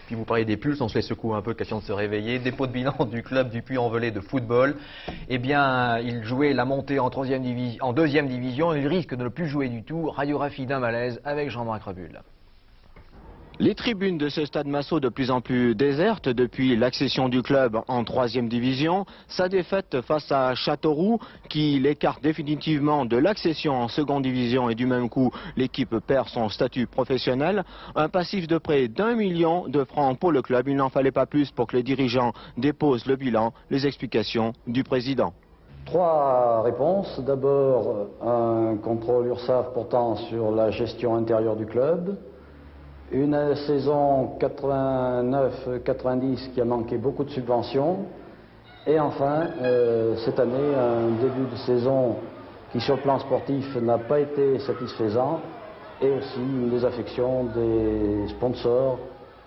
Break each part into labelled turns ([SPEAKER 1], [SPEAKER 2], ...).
[SPEAKER 1] Puis vous parlez des pulses, on se les secoue un peu, question de se réveiller. Dépôt de bilan du club du Puy-en-Velay de football. Eh bien, il jouait la montée en deuxième division. Il risque de ne plus jouer du tout. Radiographie d'un malaise avec Jean-Marc Rebul.
[SPEAKER 2] Les tribunes de ce stade Massot de plus en plus désertes depuis l'accession du club en 3e division. Sa défaite face à Châteauroux qui l'écarte définitivement de l'accession en 2e division et du même coup l'équipe perd son statut professionnel. Un passif de près d'1 million de francs pour le club. Il n'en fallait pas plus pour que les dirigeants déposent le bilan. Les explications du président.
[SPEAKER 3] 3 réponses. D'abord, un contrôle URSSAF portant sur la gestion intérieure du club. Une saison 89-90 qui a manqué beaucoup de subventions. Et enfin, cette année, un début de saison qui, sur le plan sportif, n'a pas été satisfaisant. Et aussi une désaffection des sponsors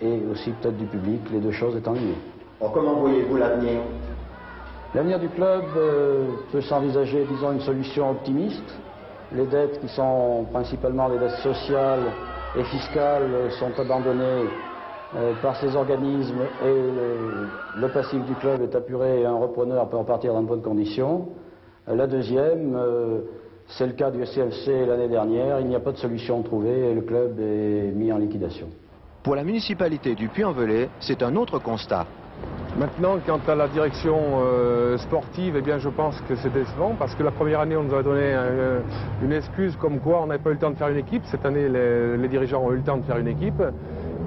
[SPEAKER 3] et aussi peut-être du public, les deux choses étant liées.
[SPEAKER 4] Alors, comment voyez-vous l'avenir?
[SPEAKER 3] L'avenir du club peut s'envisager, disons, une solution optimiste. Les dettes qui sont principalement les dettes sociales et fiscales sont abandonnées par ces organismes et le passif du club est apuré et un repreneur peut repartir dans de bonnes conditions. La deuxième, c'est le cas du CFC l'année dernière, il n'y a pas de solution trouvée et le club est mis en liquidation.
[SPEAKER 2] Pour la municipalité du Puy-en-Velay, c'est un autre constat.
[SPEAKER 5] Maintenant, quant à la direction sportive, eh bien, je pense que c'est décevant parce que la première année, on nous a donné une excuse comme quoi on n'avait pas eu le temps de faire une équipe. Cette année, les dirigeants ont eu le temps de faire une équipe.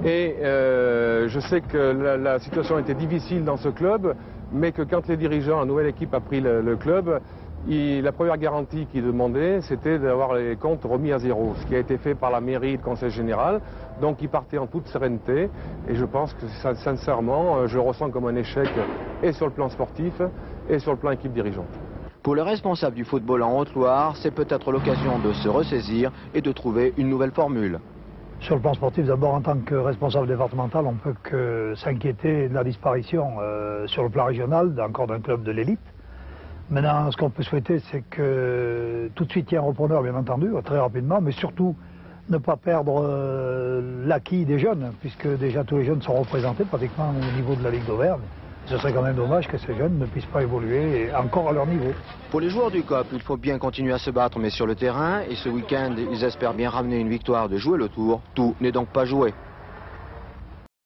[SPEAKER 5] Et je sais que la situation était difficile dans ce club, mais que quand les dirigeants, la nouvelle équipe a pris le club, la première garantie qu'ils demandaient, c'était d'avoir les comptes remis à zéro, ce qui a été fait par la mairie et le conseil général. Donc ils partaient en toute sérénité et je pense que sincèrement, je le ressens comme un échec et sur le plan sportif et sur le plan équipe dirigeante.
[SPEAKER 2] Pour le responsable du football en Haute-Loire, c'est peut-être l'occasion de se ressaisir et de trouver une nouvelle formule.
[SPEAKER 6] Sur le plan sportif, d'abord en tant que responsable départemental, on ne peut que s'inquiéter de la disparition sur le plan régional encore d'un club de l'élite. Maintenant, ce qu'on peut souhaiter, c'est que tout de suite il y ait un repreneur, bien entendu, très rapidement, mais surtout ne pas perdre l'acquis des jeunes, puisque déjà tous les jeunes sont représentés pratiquement au niveau de la Ligue d'Auvergne. Ce serait quand même dommage que ces jeunes ne puissent pas évoluer encore à leur niveau.
[SPEAKER 2] Pour les joueurs du COP, il faut bien continuer à se battre, mais sur le terrain, et ce week-end, ils espèrent bien ramener une victoire de jouer le tour. Tout n'est donc pas joué.